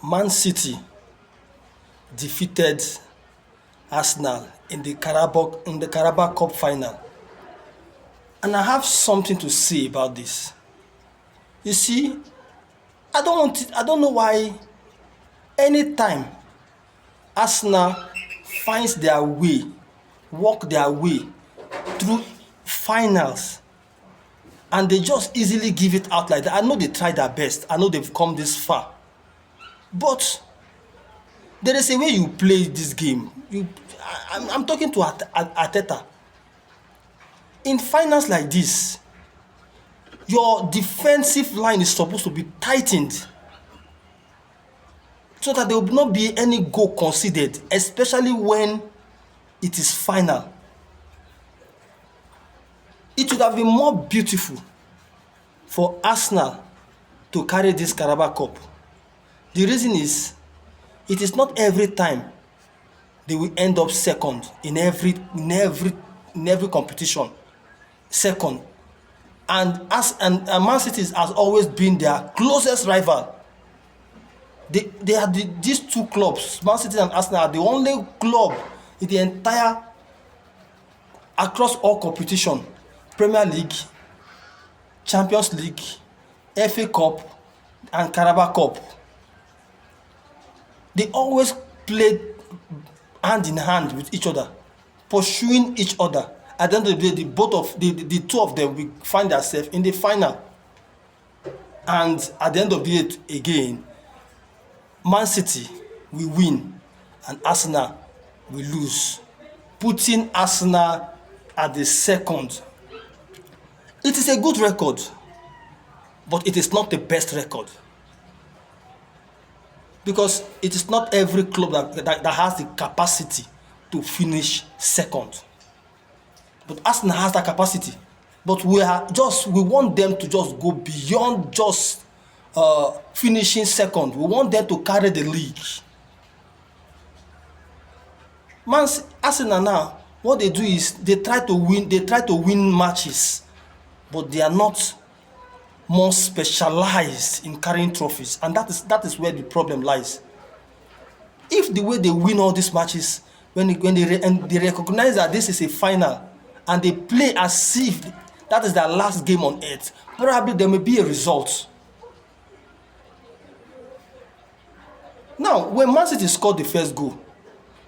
Man City defeated Arsenal in the Carabao Cup final. And I have something to say about this. You see, I don't know why anytime Arsenal finds their way, walk their way through finals, and they just easily give it out like that. I know they tried their best. I know they've come this far. But there is a way you play this game. I'm talking to Arteta. In finals like this, your defensive line is supposed to be tightened so that there will not be any goal conceded, especially when it is final. It would have been more beautiful for Arsenal to carry this Carabao Cup. The reason is, it is not every time they will end up second in every competition. Second, and Man City has always been their closest rival. They are these two clubs, Man City and Arsenal, are the only club in the entire, across all competition, Premier League, Champions League, FA Cup, and Carabao Cup. They always played hand in hand with each other, pursuing each other. At the end of the day, the two of them will find themselves in the final. And at the end of the day, again, Man City will win and Arsenal will lose, putting Arsenal at the second. It is a good record, but it is not the best record. Because it is not every club that has the capacity to finish second. But Arsenal has that capacity. But we want them to just go beyond just finishing second. We want them to carry the league. Arsenal now, what they do is they try to win matches, but they are not more specialized in carrying trophies, and that is where the problem lies. If the way they win all these matches, when they recognize that this is a final and they play as if that is their last game on earth, probably there may be a result. Now, when Man City scored the first goal,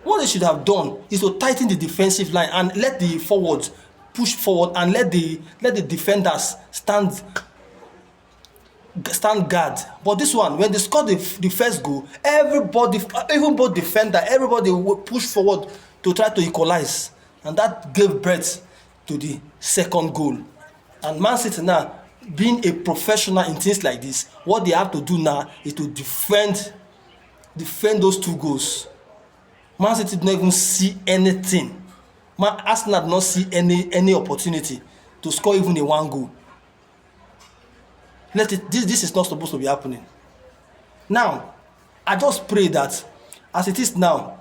what they should have done is to tighten the defensive line and let the forwards push forward and let the defenders stand guard. But this one, when they scored the first goal, everybody, even both defender, everybody pushed forward to try to equalize, and that gave birth to the second goal. And Man City now, being a professional in things like this, what they have to do now is to defend those two goals. Man City did not even see anything. Arsenal did not see any opportunity to score even a one goal. This is not supposed to be happening. Now, I just pray that as it is now,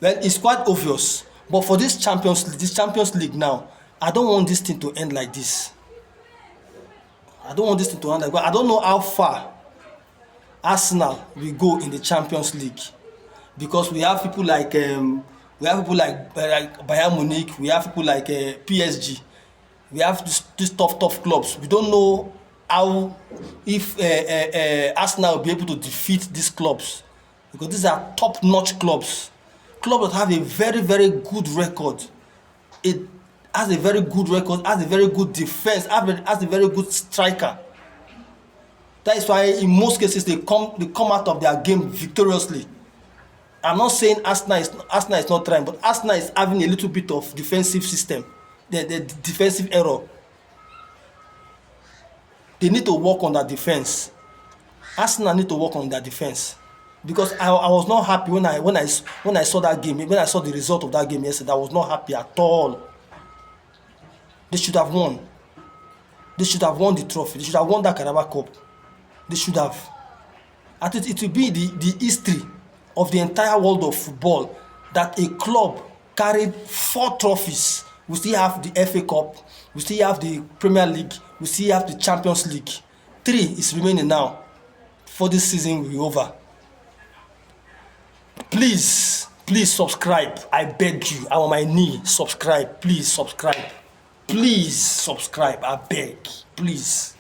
well, it's quite obvious. But for this Champions League now, I don't want this thing to end like this. I don't want this thing to end like that. I don't know how far Arsenal will go in the Champions League, because we have people like Bayern Munich, we have people like PSG, we have these tough clubs. We don't know how, if Arsenal will be able to defeat these clubs, because these are top-notch clubs that have a very, very good record. It has a very good record, has a very good defense, has a very good striker. That is why in most cases they come out of their game victoriously. I'm not saying Arsenal is not trying, but Arsenal is having a little bit of defensive system, the defensive error. They need to work on that defense. Arsenal need to work on their defense, because I was not happy when I saw that game. When I saw the result of that game yesterday, I was not happy at all. They should have won. They should have won the trophy. They should have won that Carabao Cup. They should have. I think it will be the history of the entire world of football that a club carried 4 trophies. We still have the FA Cup, we still have the Premier League, we still have the Champions League. 3 is remaining now. before this season will be over. Please, please subscribe. I beg you. I'm on my knee. Subscribe. Please subscribe. Please subscribe. I beg. Please.